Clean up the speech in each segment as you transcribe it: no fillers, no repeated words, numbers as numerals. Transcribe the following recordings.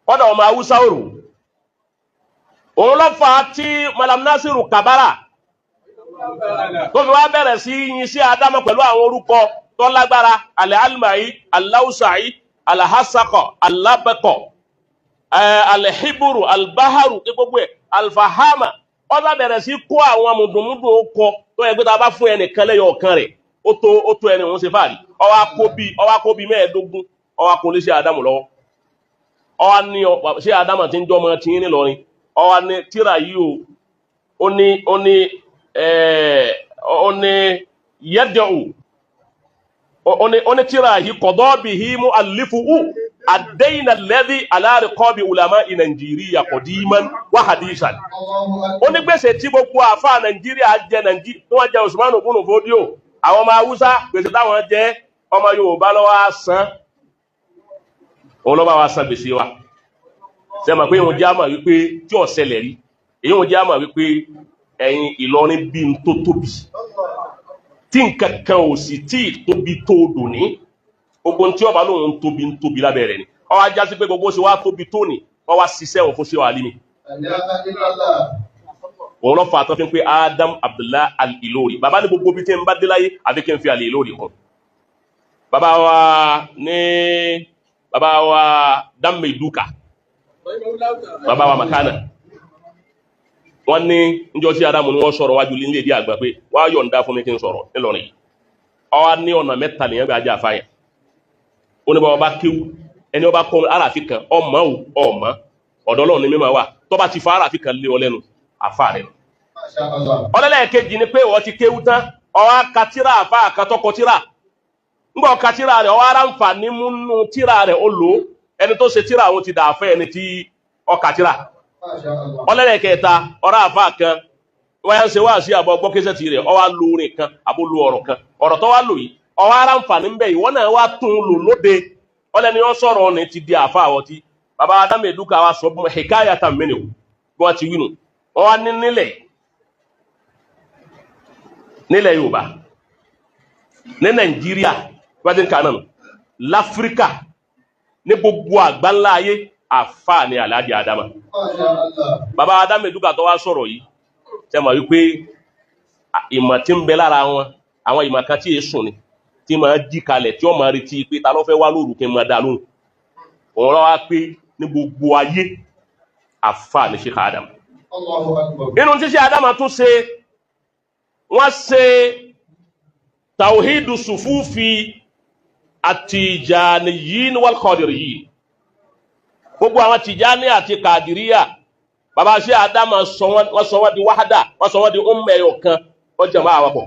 kọ́dà ọmọ Haúsá òrù òun ló fà á tí Malam Nasiru Kabara tó fi wá bẹ̀rẹ̀ sí yin sí Ádámù pẹ̀lú àwọn orúkọ tó lágbára Al-Almai Al-Lausai Al-Hasakọ Al-Labẹkọ Al-Hiburu Al-Baharu gbogbo ẹ̀ Al-Fahama ó bá bẹ̀rẹ̀ sí kó àwọn mùdùnmùdù ọkọ tó yẹ pé tá a bá fún ẹnìkan lẹ́yọ ọ̀kan rẹ̀ ó tó ẹni òun ṣe fàárí ọwá kó bí 15 ọwá kó lé sí Ádámù lọ́wọ́ ọwá ní ṣé Ádámù tí ń jọ ọmọ tí ń nílọrin ọwá ní tíra yìí ó ní yẹ́dẹ̀ù ó ní tíra yìí kọ̀dọ́ bí i mú alifuhu àdéyìnà lẹ́dí alárìkọ́bí ulama i Nàìjíríà qadiman wa hadisan ó ní gbèsè tí gbogbo àfáà Nàìjíríà jẹ wọ́n jẹ Usman Ibn Fodio àwọn ọmọ Haúsá gbèsè táwọn jẹ ọmọ Yorùbá lọ́wọ́ san òun lọ́wọ́ wa san gbèsè wa ṣe mọ̀ pé ìhun jẹ́ àmà wípé tí ó ṣẹlẹ̀ rí ìhun jẹ́ àmà wípé ẹ̀yin Ìlọrin bí n tó tóbi tí nǹkan kan ò sì tí tóbi tó dò ní gbogbo tí ọba lóun tóbi lábẹ́ rẹ̀ ni ó wá já sí pé gbogbo ṣe wá tóbi tó ní wọ́n wá ṣiṣẹ́ òun fún ṣe wà lími òun lọ́ fà tán fi ń pé Adam Abdullah Al-Ilori bàbá ní gbogbo bí tí ń bá dé láyé àfi kí n fi Al-Ilori kan bàbá wa Damme Duka bàbá wa Makana wọ́n ní níjọ́ tí Adamu ni wọ́n sọ̀rọ̀ wájú lílé dí àgbà pé wá yọ̀ǹda fún mi kí n sọ̀rọ̀ nílọrin yìí ọwá ní ọ̀nà mẹ́ta nìyẹn bí ajá àfáyà ó ní bá ọba kéwú ẹni ọba kọ́ aráàfin kan ọmọ ọ̀dọ̀ Ọlọ́run ni mímọ̀ wà tó bá ti fa aráàfin kan lé ọ lẹ́nu àfá rẹ̀ ọlẹ́lẹ́ẹ̀kejì ni pé wọ́n ti kéwú tán ọwá katira àfá àkatọ́kọ tíra ńgbọ́ katira rẹ̀ ọwá ara ń fà ní múnú tíra rẹ̀ ó lò ẹni tó ṣe tíra àwọn ti dà fẹ́ ẹni tí ọkà tíra ọlẹ́lẹ́kẹta ọ̀rọ̀ àfá kan wáyé ń ṣe wá sí àbọ̀ gbọ́kẹ́sẹ̀ tí rẹ̀ ọwá lo orin kan àbó lo ọ̀rọ̀ kan ọ̀rọ̀ tó wá lò yìí ọwá ara ń fà ní bẹ̀ ìwọ́n náà wá tún lò lóde ọlẹ́ni wọ́n sọ̀rọ̀ ọ̀nà ti di àfá àwọn tí bàbá Damme Duka wa sọ bí wọ́n hekaya ta mẹ́nìwò bí wọ́n ti wínú wọ́n wá ní nílẹ̀ Yorùbá ní Nàìjíríà wájú kanáà láfíríkà ní gbogbo àgbáńlá ayé àfà ní Alhaji Adama bàbá Damme Duka tó wá sọ̀rọ̀ yìí tẹ́ mọ̀ wípé ìmọ̀ tí ń bẹ lára wọn àwọn ìmọ̀ kan tí è sùn ni tí ma jí kalẹ̀ tí ó ma retí pé ta ló fẹ́ wá lóru kí n ma dá lóhùn òun rọ́ wá pé ní gbogbo ayé àfà ní Sheikh Adam nínú tí Sheikh Adam tún ṣe wọ́n ṣe tawhidu sufufi àtìjànìyìn wal qadiriyyin gbogbo àwọn Tìjàní àti Kàdìríyà bàbá Sheikh Adam wọ́n sọ wọ́n di wáhádà wọ́n sọ wọ́n di ọmọ kan ọjọ́ máa wapọ̀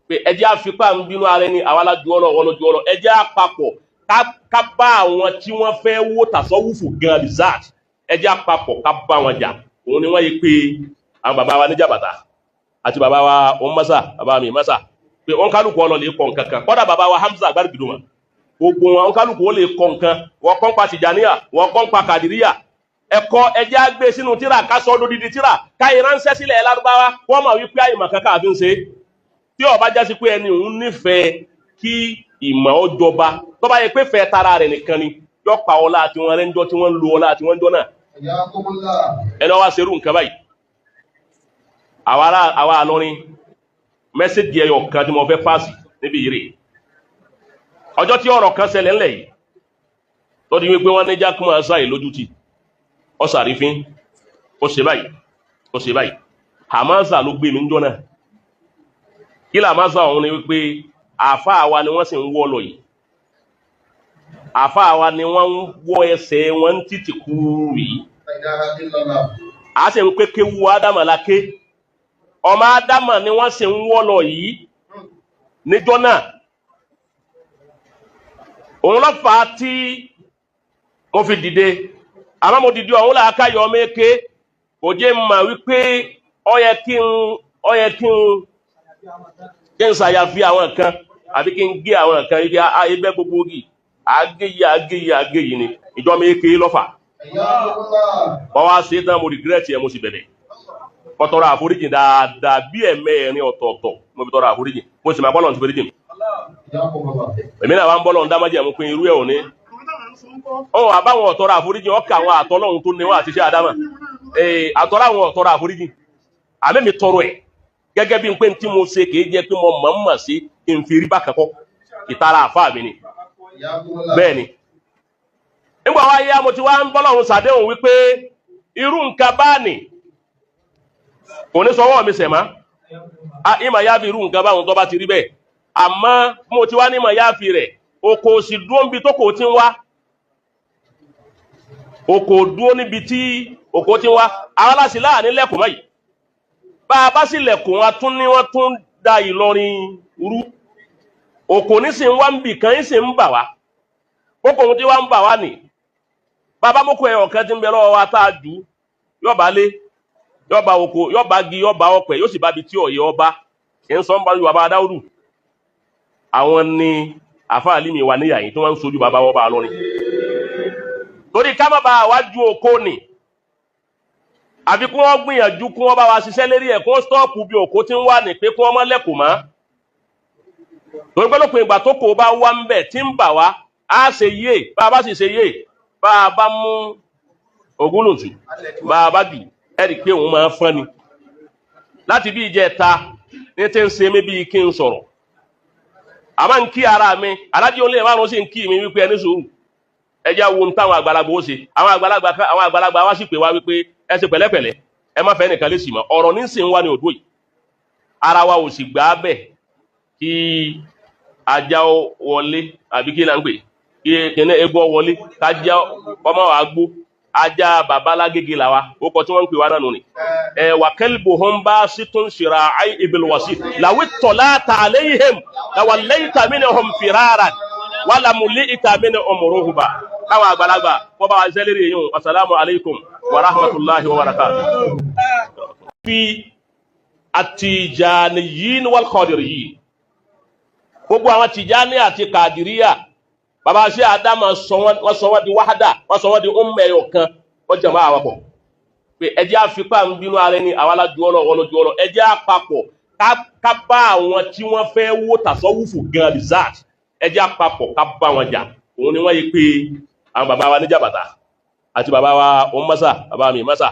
pé ẹjẹ́ àfipá ń bínú ara ẹni àwọn alájú ọlọ́ wọn lójú ọlọ́ ẹjẹ́ àpapọ̀ ká bá àwọn tí wọ́n fẹ́ wó tàṣọ́wùfù gan result ẹjẹ́ àpapọ̀ ká bá wọn jà òun ni wọ́n yí pé àwọn bàbá wa níjàbàtà àti bàbá wa Masa bàbá mi Masa pé wọ́n kálukú ọlọ́ lè kọ nǹkan kan kọ́dà bàbá wa Hamza Gbarigidoma gbogbo wọn kálukú ó lè kọ nǹkan wọ́n kọ́ ń pa Tìjàníyà wọ́n kọ́ ń pa Kàdìríyà ẹ̀kọ́ ẹjẹ́ àgbé sínú tíra kásọ̀ lódìdí tíra káyì ránṣẹ́ sílẹ̀ Lárúbáwá wọ́n mọ̀ wípé àyìmọ̀ kankan àfi ń ṣe tí ó bá jásí pé ẹni òun nífẹ̀ẹ́ kí ìmọ̀ ó jọba tó bá yẹ pé fẹ́ tara rẹ̀ nìkan ni yóò pa ọlá àti wọn rẹ́njọ́ tí wọ́n ń lo ọlá àti wọ́n jọ náà ẹni wá ṣerú nǹkan báyìí àwa Ìlọrin mẹ́sẹ̀jì ẹyọ kan tí mo fẹ́ pàṣì níbi ìrè ọjọ́ tí ọ̀rọ̀ kan ṣẹlẹ̀ ńlẹ̀ yìí tó di wípé wọ́n ní jákùmọ̀ àṣà ìlójútì ọ̀sàrífín ó ṣe báyìí Hamasa ló gbé mi ń jọ náà kí Hamasa òun ni wípé àfáà wa ni wọ́n sì ń wọ́ lọ yìí àfáà wa ni wọ́n ń wọ́ ẹsẹ̀ wọn títì kúrú yìí a sì ń pé kéwu Ádámà láké ọmọ Ádámà ni wọ́n sì ń wọ́ lọ yìí níjọ́ náà òun ló fà á tí mo fi dìde àmọ́ mo dìde ọ̀hún làákàyọ̀ ọmọ èké kò jẹ́ mà wípé ó yẹ kí n ṣàyàfi àwọn kan àbí kí n gé àwọn kan ibi ayébẹ́ gbogbo gì agéyí ni ìjọ ọmọ èké lọ́fà wọ́n wá sí tán mo regret ẹ̀ mo sì bẹ̀rẹ̀ mo tọrọ àforíjì dáadáa bí ẹ̀mẹ́rin ọ̀tọ̀ọ̀tọ̀ mo fi tọrọ àforíjì mo sì máa bọ́lọ̀ ti foríjì mi èmi náà wá ń bọ́lọ̀ ń dámájì ẹ̀mú pé irú ẹ̀ ò ní ọ̀hún àbáwọn ọ̀tọ́rọ̀ àforíjì ọkà àwọn àtọ́lọ́hun tó níwọ̀n àti iṣẹ́ àdámà àtọ́rọ̀ àwọn ọ̀tọ́rọ̀ àforíjì àmẹ́mi tọrọ ẹ̀ gẹ́gẹ́ bí n pé tí mo ṣe kìí jẹ́ pé mo mọ̀ sí ìfìrí bá kẹ́kọ́ ìtara àfáà mi ni bẹ́ẹ̀ ni nígbà wá yá mo ti wá ń bọ́lọ́hun sàdéhùn wípé irú nǹkan bá nì kò ní sọwọ́ mi sẹ̀má ìmọ̀ yá fi irú nǹkan báwọn tó bá ti rí bẹ́ẹ̀ àmọ́ mo ti wá ní ìmọ̀ yá fi rẹ̀ oko sì dúró níbi tó kò tí ń wá oko dúró níbi tí oko tí ń wá àwọn aláṣẹ láàrin lẹ́kùn mọ́ yìí bá a bá sì lẹ̀kùn wa tún ní wọ́n tún da Ìlọrin rú oko ní sì ń wá ń bì kan ń sì ń bà wá kókò ohun tí wá ń bà wá nì bàbá mọ́kò ẹ̀ ọ̀kan tí ń bẹ lọ́wọ́ wa tá a dù yọba lé yọba oko yọba gi yọba ọpẹ yóò sì bá bi tí ọ̀yẹ́ ọba ń sọ ń bá bàbá Dáúdù àwọn ni àfáàlì mi wà níyà yìí tí wọ́n ń sojú bàbá wọ́n bá lọ́rin torí ká má bàa wá ju oko nì àfi kí wọ́n gbìyànjú kí wọ́n bá wa ṣiṣẹ́ lérí ẹ̀ kí wọ́n stọ́ọ̀pù bí oko tí ń wà ní pé kí wọ́n má lẹ́kùn mọ́ torí pé lópin ìgbà tó kò bá wá ń bẹ̀ tí ń bà wá á ṣe yé bá a bá sì ṣe yé bá a bá mú ògúnlùtù bá a bá dù ẹ̀rì pé òun máa ń fọ́n ni láti bí ìjẹta ní tí ń ṣe mí bí kí n sọ̀rọ̀ àmọ́ ń kí ara mi alájí olè márùn sí ń kí mi wípé ẹni sùúrù ẹjẹ́ wo ń táwọn àgbàlagbà ó ṣe àwọn àgbàlagbà wá sì pé wá wípé ẹ ṣe pẹ̀lẹ́pẹ̀lẹ́ ẹ má fẹ́ nìkan lè sì mọ́ ọ̀rọ̀ ní sì ń wá ní òdó yìí ara wa ò sì gbà á bẹ̀ kí ajá wọlé àbí kí là ń pè kí kìnní egbò wọlé kájá ọmọ wa gbó ajá babalágége là wa ó kọ tí wọ́n ń pè wá náà nù ni wa kalbuhum basitun shira'ai bil wasit law ittola'ta alayhim lawallaita minhum firaran wala mulita minhum ruhba káwọn àgbàlagbà wọ́n bá wa ṣe lérí yìí assalamu alaikum wa rahmatullahi wa barakatuh fi at-tijaniyin wal qadiriyyin gbogbo àwọn Tìjání àti Kàdìríyà bàbá ṣe àdámà wọ́n sọ wọ́n di wáhádà wọ́n sọ wọ́n di ọmọ kan wọ́n jẹ̀mọ́ àwapọ̀ pé ẹjẹ́ àfipá ń bínú ara ẹni àwọn alájú ọlọ́ wọn lójú ọlọ́ ẹjẹ́ àpapọ̀ ká bá àwọn tí wọ́n fẹ́ wó tàṣọ́wùfù gan resart ẹjẹ́ àpapọ̀ ká bá wọn jà òun ni wọ́n yí pé àwọn bàbá wa níjàbàtà àti bàbá wa Masa bàbá mi Masa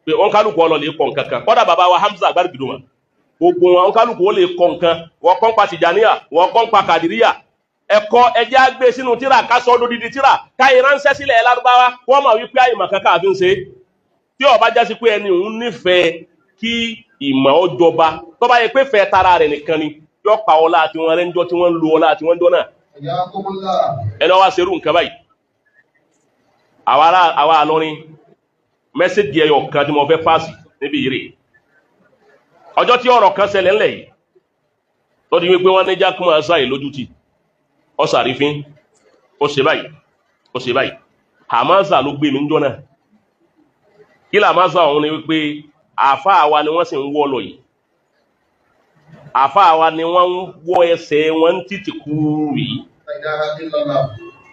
pé wọ́n kálukú ọlọ́ lè kọ̀ nǹkan kan kọ́dà bàbá wa Hamza Agbárigidoma gbogbo wọn kálukú ó lè kọ̀ nǹkan wọ́n kọ́ ń pa Tìjàníyà wọ́n kọ́ ń pa Kàdìríyà ẹ̀kọ́ ẹjẹ́ àgbé sínú tíra kásọ̀ odidi tíra káyì ránṣẹ́ sílẹ̀ Lárúbáwá wọ́n mọ̀ wípé àìmọ̀ kankan àfi ń ṣe tí ó bá jásí pé ẹni òun nífẹ̀ẹ́ kí ìmọ̀ ó jọba tó bá yẹ pé fẹ́ tara rẹ̀ nìkan ni yóò pa ọlá àti wọn rẹ̀ ń jọ tí wọ́n ń lo ọlá àti wọ́n ń jọ náà ẹni wá ṣerú nǹkan báyìí àwa Ìlọrin mẹ́sẹ̀jì ẹyọ kan tí mo fẹ́ pàṣì níbi ìrè ọjọ́ tí ọ̀rọ̀ kan ṣẹlẹ̀ ńlẹ̀ yìí tó di wípé wọ́n ní jákùmọ̀ ṣáì lójútì ọ̀sàrífín ó ṣe báyìí Hamasa ló gbé mi ń jọ náà kí Hamasa òun ni wípé àfáà wa ni wọ́n sì ń wọ́ lọ yìí àfáà wa ni wọ́n ń wọ́ ẹsẹ̀ wọn ń títì kúrú yìí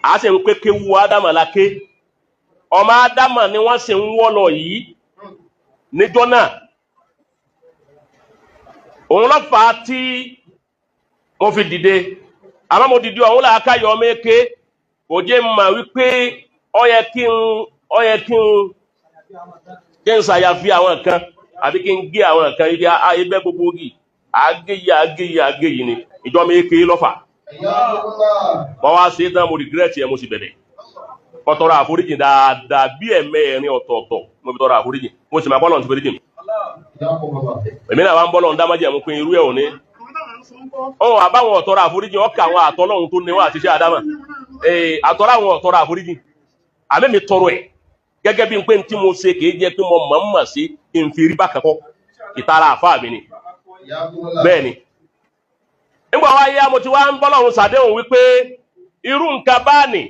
a sì ń pé kéwu Ádámà láké ọmọ Ádámà ni wọ́n sì ń wọ́ lọ yìí níjọ́ náà òun ló fà á tí mo fi dìde àmọ́ mo dìde ọ̀hún làákàyọ̀ ọmọ eke kò jẹ́ mà wípé ó yẹ kí n ṣàyàfi àwọn kan àbí kí n gé àwọn kan yìí ayébẹ́ gbogbo gì àgéyìí ni ìjọ ọmọ eke lọ́fà wọ́n wá sí tán mo regret ẹ̀ mo sì bẹ̀rẹ̀ mo tọrọ àforíjì dáadáa bí ẹ̀mẹ́rin ọ̀tọ̀ọ̀tọ̀ mo fi tọrọ àforíjì mo sì máa bọ́lọ̀ ti foríjì mi èmi náà wá ń bọ́lọ̀ ń dámájì ẹ̀mú pé irú ẹ̀ ò ní ọ̀hún àbáwọn ọ̀tọ̀rọ̀ àforíjì ọkà àwọn àtọ́lọ́hun tó níwọ̀n àti iṣẹ́ àdámà àtọ́rọ̀ àwọn ọ̀tọ̀rọ̀ àforíjì àmì mi tọrọ ẹ̀ gẹ́gẹ́ bí n pé tí mo ṣe kìí jẹ́ pé mo mọ̀ sí ìfìrí bá kẹ́kọ́ ìtara àfáà mi ni bẹ́ẹ̀ ni nígbà wá yá mo ti wá ń bọ́lọ́hun sàdéhùn wípé irú nǹkan bá nì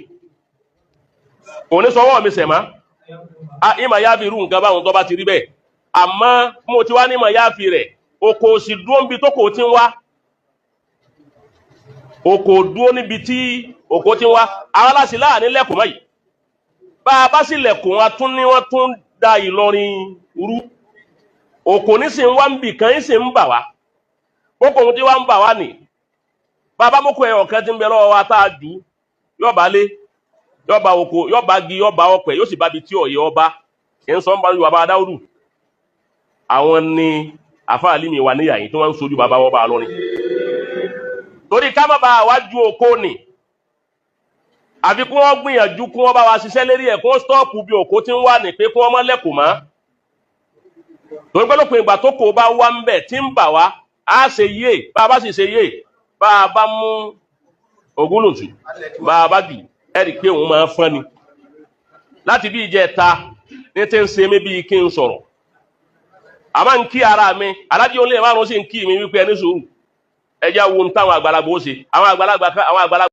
kò ní sọwọ́ mi sẹ̀má ìmọ̀ yá fi irú nǹkan báwọn tó bá ti rí bẹ́ẹ̀ àmọ́ mo ti wá ní ìmọ̀ yá fi rẹ̀ oko sì dúró níbi tó kò tí ń wá oko dúró níbi tí oko tí ń wá àwọn aláṣẹ láàrin lẹ́kùn mọ́ yìí bá a bá sì lẹ̀kùn wa tún ní wọ́n tún da Ìlọrin rú oko ní sì ń wá ń bì kan ń sì ń bà wá kókò ohun tí wá ń bà wá nì bàbá mọ́kò ẹ̀ ọ̀kan tí ń bẹ lọ́wọ́ wa tá a dù yọ̀bá lé yóò bá oko, yóò bá gi, yóò bá ọ̀pẹ, yóò sì bá bi tí ọ̀yẹ́ ọba ń sọ ń bá bàbá Dáúdù. Àwọn ni àfáà Límì wà níyà yìí tí wọ́n ń sojú bàbá wọ́n bá lọ́rin. Torí ká má bàa wá ju oko nì, àfi kí wọ́n gbìyànjú kí wọ́n bá wa ṣiṣẹ́ lérí ẹ̀, kí wọ́n stọ́ọ̀pù bí òkó tí ń wà ní pé kí wọ́n má lẹ́kùn mọ́. Torí pé lópin ìgbà tó kò bá wá ń bẹ̀ tí ń bà wá, á ṣe yé, bá a bá sì ṣe yé, bá a bá mú Ògúnlùtù, bá a bá dì, ẹ̀rì pé òun máa fọ́n ni. Láti bí ìjẹta ní tí ń ṣe mí bí kí n sọ̀rọ̀. Àmọ́ ń kí ara mi, alájí olè márùn-ún sì ń kí mi wípé ẹni sùúrù. Ẹ jẹ́ wo ń táwọn àgbàlagbà ó ṣe. Àwọn àgbàlagbà